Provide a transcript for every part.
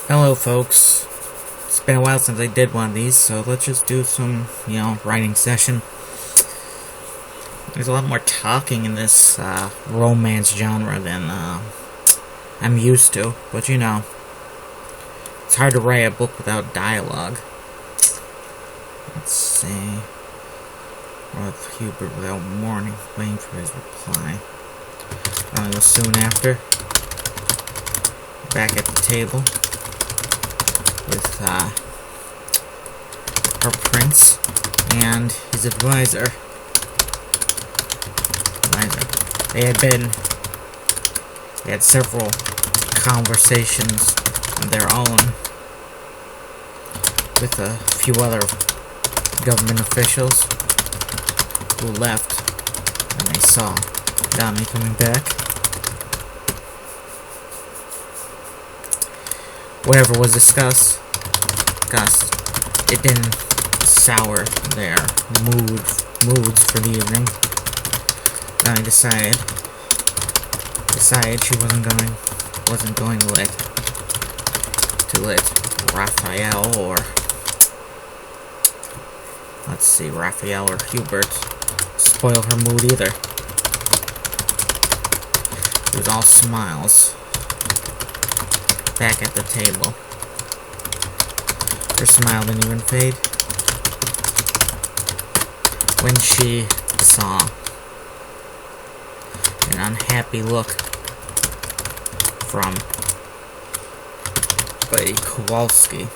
Hello, folks. It's been a while since I did one of these, so let's just do some, writing session. There's a lot more talking in this romance genre than I'm used to, but it's hard to write a book without dialogue. Let's see. With Hubert without warning, waiting for his reply. It was soon after. Back at the table with her prince and his advisor. They had several conversations of their own with a few other government officials who left when they saw Donnie coming back. Whatever was discussed, it didn't sour their moods for the evening. Donnie decided she wasn't going to let Raphael Raphael or Hubert spoil her mood either. It was all smiles back at the table. Her smile didn't even fade when she saw an unhappy look from Lady Kowalski.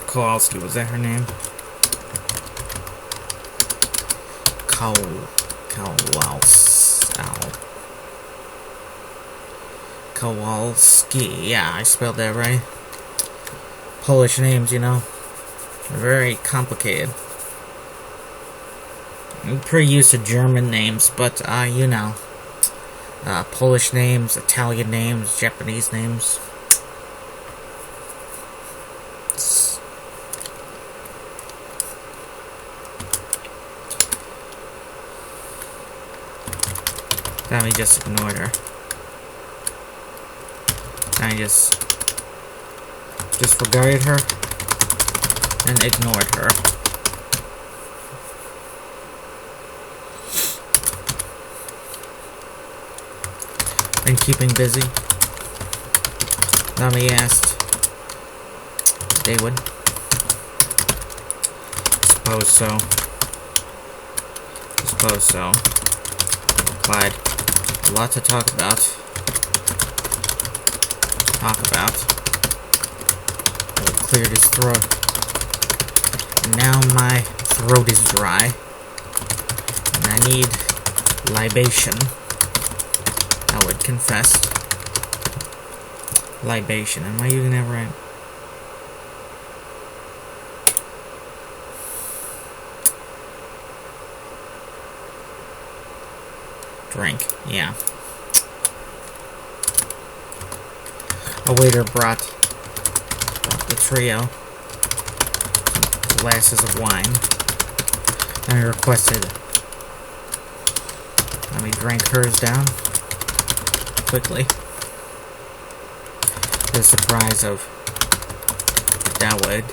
Kowalski, was that her name? Kowalski. Yeah, I spelled that right. Polish names, they're very complicated. I'm pretty used to German names, but, Polish names, Italian names, Japanese names. Tommy just ignored her. I just disregarded her and ignored her. Been keeping busy? Tommy asked David. Suppose so. Replied. A lot to talk about. He cleared his throat. And now my throat is dry. And I need libation. Howard confessed. Libation. Am I using that right? Drink. Yeah. A waiter brought the trio glasses of wine, and he requested that we drank hers down quickly. To the surprise of Dawid,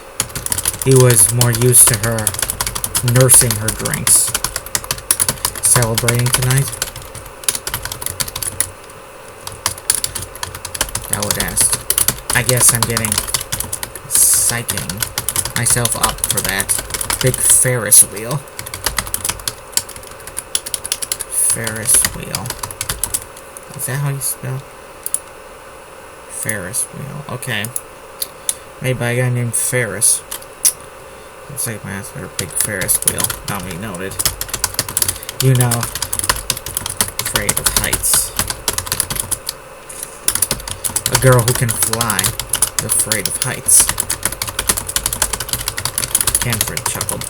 he was more used to her nursing her drinks. Celebrating tonight? Dawid asked. I guess I'm psyching myself up for that big Ferris wheel. Ferris wheel. Is that how you spell? Ferris wheel. Okay. Made by a guy named Ferris. Looks like my ass for a big Ferris wheel. Not me noted. Afraid of heights. A girl who can fly is afraid of heights. Canford chuckled.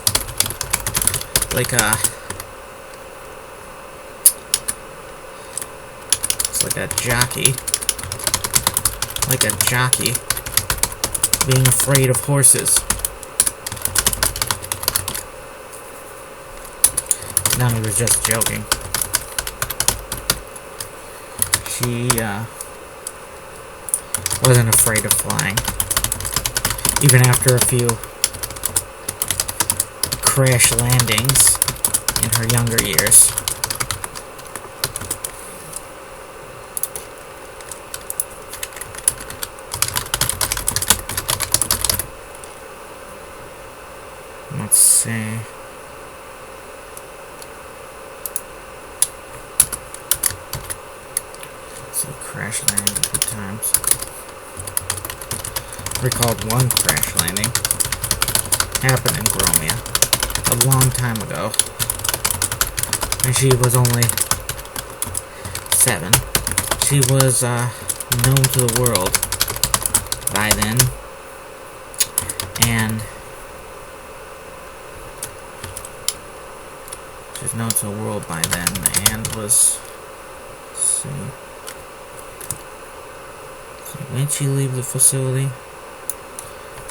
It's like a jockey. Like a jockey being afraid of horses. No, he was just joking. wasn't afraid of flying. Even after a few crash landings in her younger years. Let's see. So crash landing 2 times. Recalled one crash landing. Happened in Gromia a long time ago. And she was only 7. She was known to the world by then. And she was known to the world by then and was, let's see. When did she leave the facility?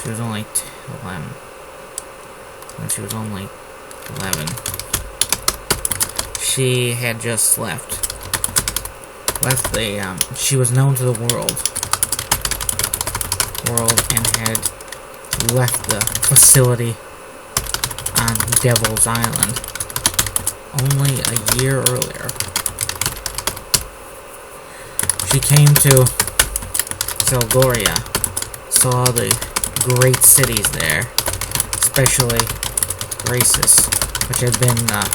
She was only 11. When she was only 11. She had just left the, she was known to the world and had left the facility on Devil's Island only a year earlier. She came to Selgoria, saw the great cities there, especially Graces, which had been the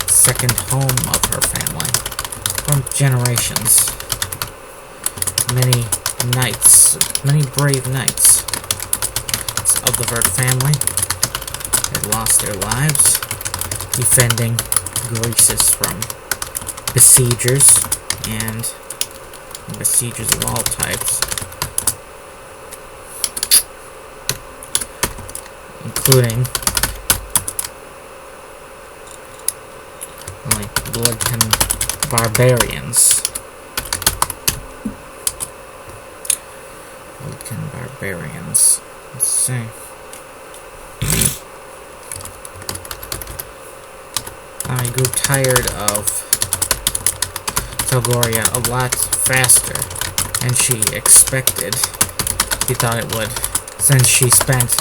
second home of her family for generations. Many knights, many brave knights of the Vert family had lost their lives defending Graces from besiegers and besiegers of all types, including like Bloodkin barbarians. Bloodkin barbarians. Let's see. I grew tired of Selgoria a lot faster than she expected. She thought it would. Since she spent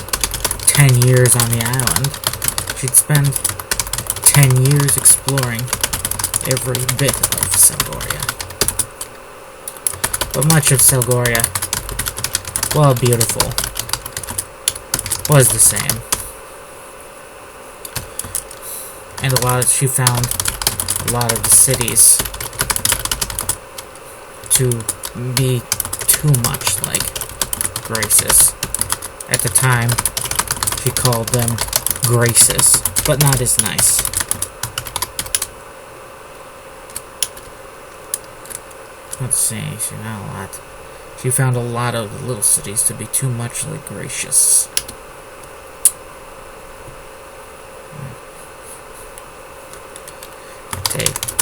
10 years on the island, she'd spend 10 years exploring every bit of Selgoria. But much of Selgoria, while beautiful, was the same. And she found a lot of the cities to be too much like Graces. At the time, she called them Graces, but not as nice. Let's see, she found a lot. She found a lot of the little cities to be too much like Gracious.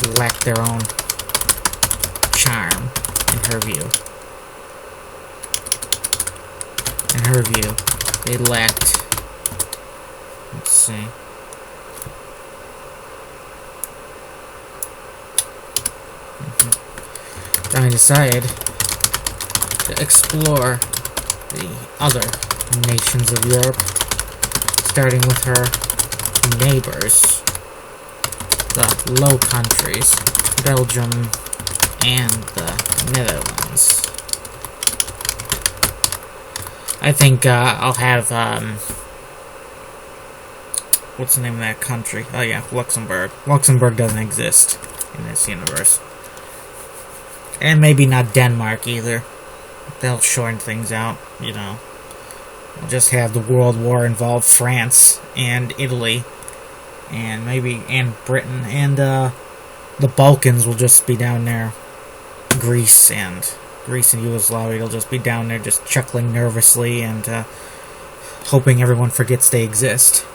They lacked their own charm, in her view. In her view, they lacked, let's see, I decided to explore the other nations of Europe, starting with her neighbors, the Low Countries, Belgium, and the Netherlands. I think I'll have, what's the name of that country? Oh yeah, Luxembourg. Luxembourg doesn't exist in this universe. And maybe not Denmark either. They'll shorten things out, you know. We'll just have the World War involve France and Italy, and Britain, and the Balkans will just be down there. Greece and Yugoslavia will just be down there just chuckling nervously and hoping everyone forgets they exist.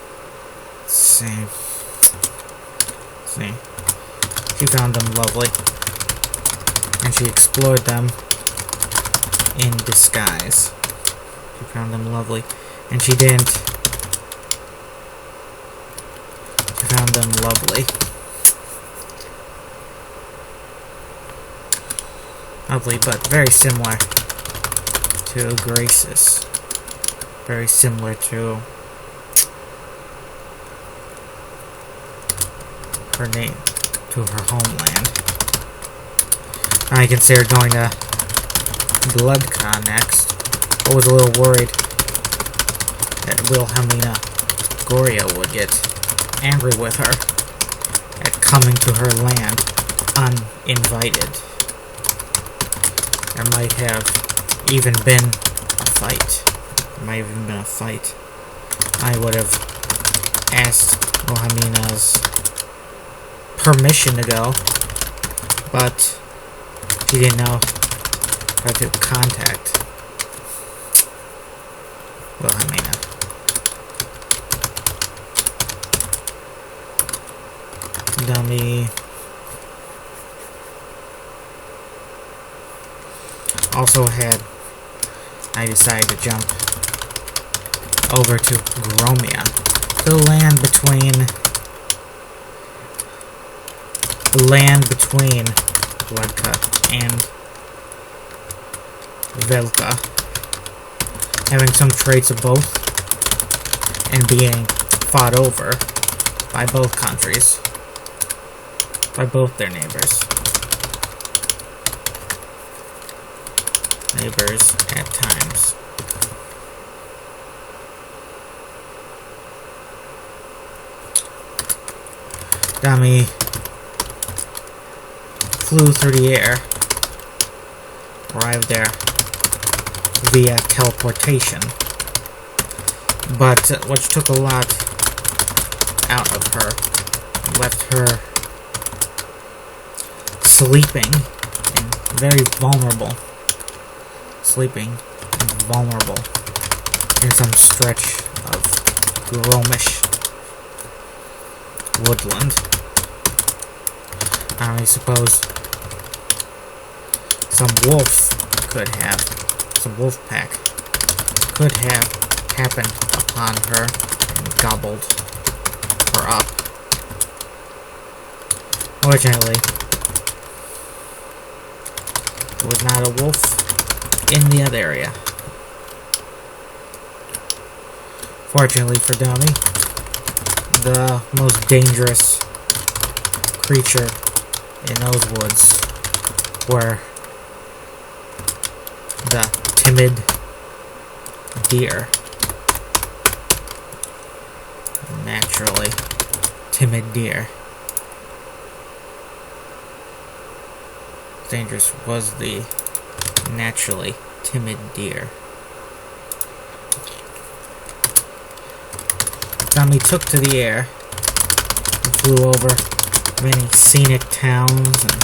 Let's see. She found them lovely, and she explored them in disguise. She found them lovely, and she didn't. She found them lovely. Lovely, but very similar to Graces. Very similar to her name, to her homeland. I considered going to Bloodka next. I was a little worried that Wilhelmina Goria would get angry with her at coming to her land uninvited. There might have even been a fight. I would have asked Wilhelmina's permission to go, but she didn't know how to contact Wilhelmina. Dummy. Also I decided to jump over to Gromia, the land between Bloodka and Velka, having some traits of both and being fought over by both countries, by both their neighbors at times. Dami flew through the air, arrived there via teleportation, but which took a lot out of her, left her sleeping and very vulnerable. In some stretch of Gromish woodland. I suppose some wolf pack could have happened upon her and gobbled her up. Fortunately, there was not a wolf in the other area. Fortunately for Dummy, the most dangerous creature in those woods were the timid deer. Naturally, timid deer. Dangerous was the naturally timid deer. Dummy took to the air and flew over many scenic towns, and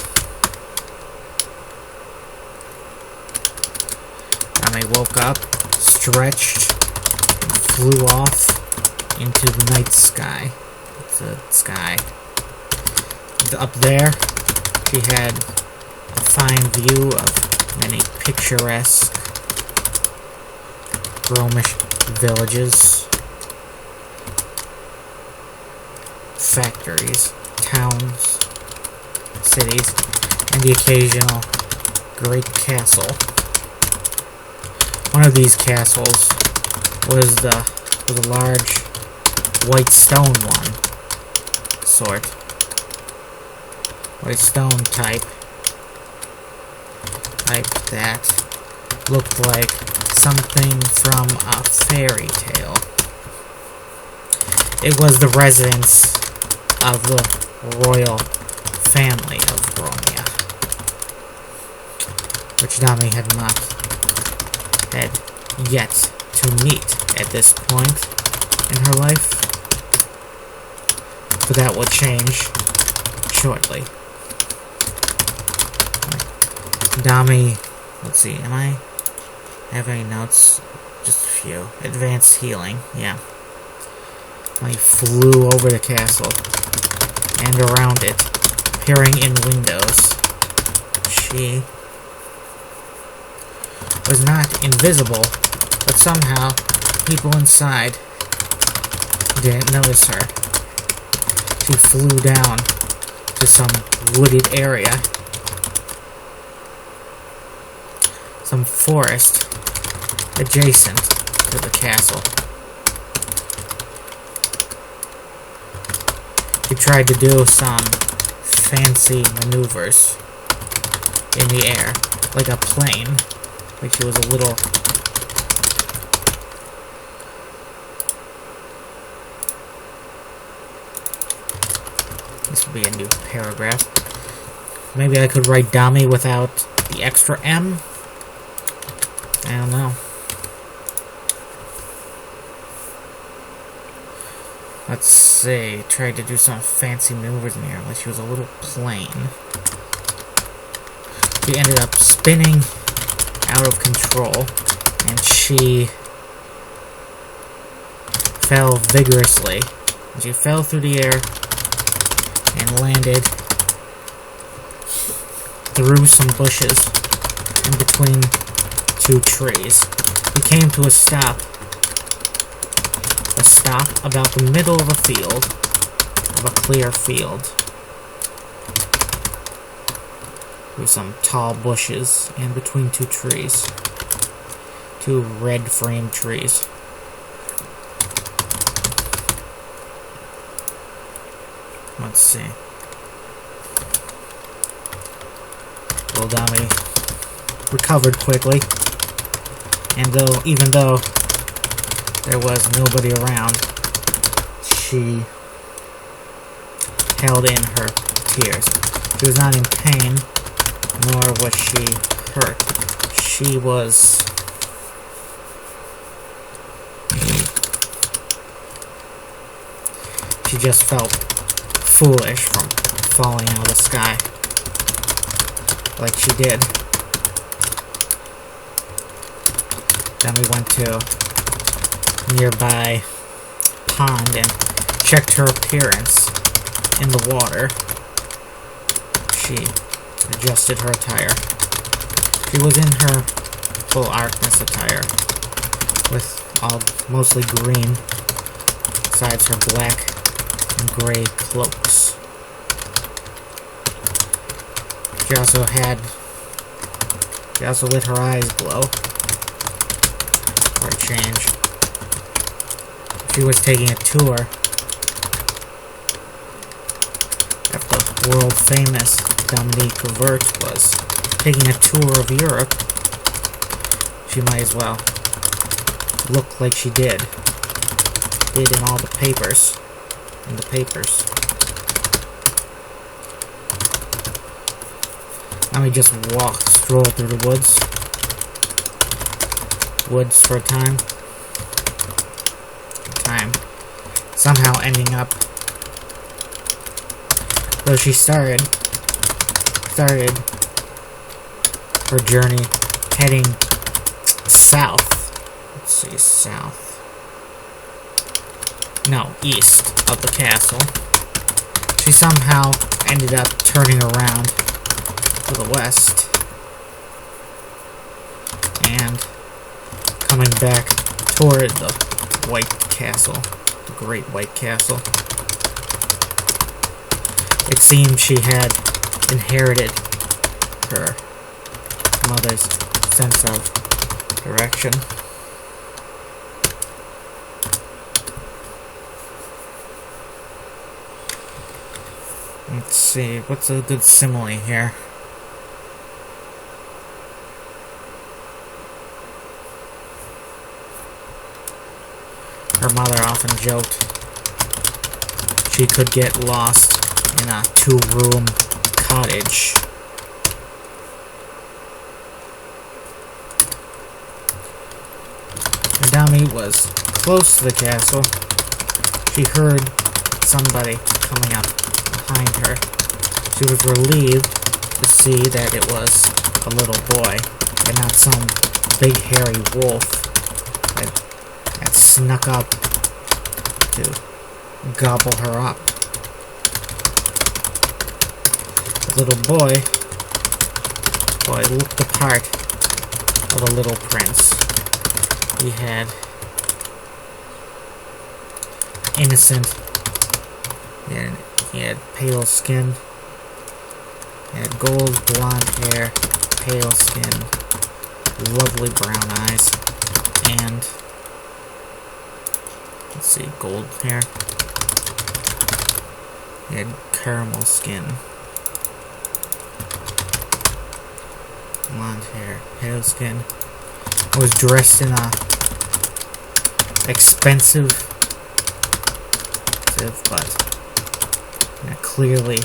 Dummy woke up, stretched, and flew off into the night sky. Up there, she had a fine view of many picturesque Romish villages, factories, towns, cities, and the occasional great castle. One of these castles was a large white stone one, white stone type that looked like something from a fairy tale. It was the residence of the royal family of Gromia, which Nami had yet to meet at this point in her life, but that will change shortly. Dami, let's see, am I have any notes? Just a few. Advanced healing, yeah. I flew over the castle and around it, peering in windows. She was not invisible, but somehow people inside didn't notice her. She flew down to some wooded area, some forest, adjacent to the castle. She tried to do some fancy maneuvers in the air, like a plane, like she was a little... This would be a new paragraph. Maybe I could write dummy without the extra M? I don't know. Let's see. Tried to do some fancy maneuvers in the air, like she was a little plane. She ended up spinning out of control, and she fell vigorously. And she fell through the air and landed through some bushes in between two trees. We came to a stop about the middle of a field, of a clear field, with some tall bushes in between two trees, two red frame trees. Let's see. Little dummy recovered quickly, and even though there was nobody around, she held in her tears. She was not in pain, nor was she hurt. She was... She just felt foolish from falling out of the sky, like she did. Then we went to a nearby pond and checked her appearance in the water. She adjusted her attire. She was in her full Archness attire, with all mostly green, besides her black and gray cloaks. She also let her eyes glow for a change. She was taking a tour of the world-famous Dominique Vert was taking a tour of Europe. She might as well look like she did in all the papers. And we just strolled through the woods for a time. Somehow ending up, though she started her journey heading south. Let's see, east of the castle. She somehow ended up turning around to the west and coming back toward the White Castle, the Great White Castle. It seemed she had inherited her mother's sense of direction. Let's see, what's a good simile here? Her mother often joked she could get lost in a 2-room cottage. When Dami was close to the castle, she heard somebody coming up behind her. She was relieved to see that it was a little boy, and not some big hairy wolf that snuck up to gobble her up. The little boy looked the part of a little prince. He had innocent, he had pale skin, he had gold blonde hair, pale skin, lovely brown eyes. And let's see, gold hair. He had caramel skin. Blonde hair, pale skin. Was dressed in a expensive, but in a clearly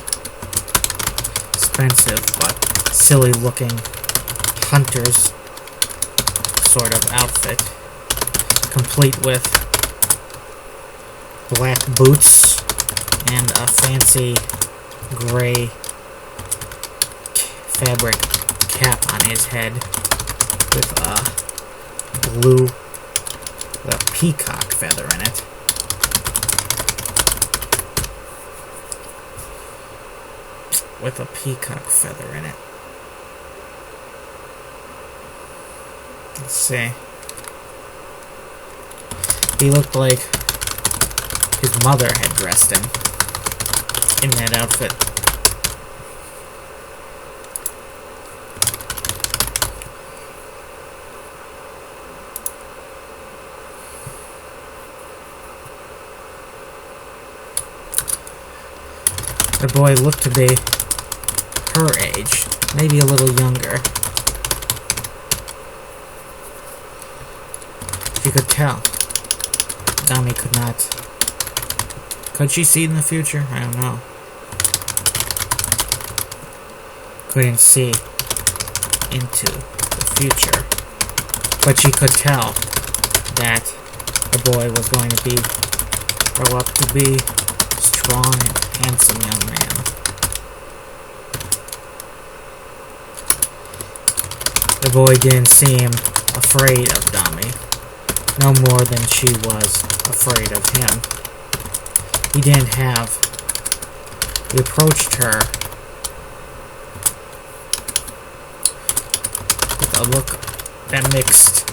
expensive but silly looking hunter's sort of outfit, complete with black boots and a fancy gray fabric cap on his head with a blue with a peacock feather in it. With a peacock feather in it. Let's see. He looked like his mother had dressed him in that outfit. The boy looked to be her age, maybe a little younger. She could tell. Dami could not. Could she see in the future? I don't know. Couldn't see into the future. But she could tell that the boy was going to grow up to be strong and handsome young man. The boy didn't seem afraid of Dami, no more than she was afraid of him. He approached her with a look that mixed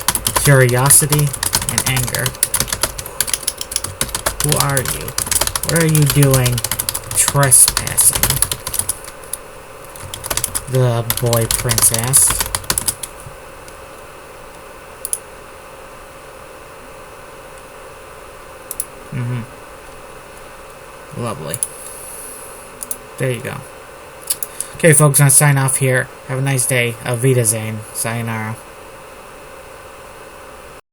curiosity and anger. Who are you? What are you doing trespassing? The boy prince asked. Lovely. There you go. Okay, folks, I'm sign off here. Have a nice day. Auf Wiedersehen. Sayonara.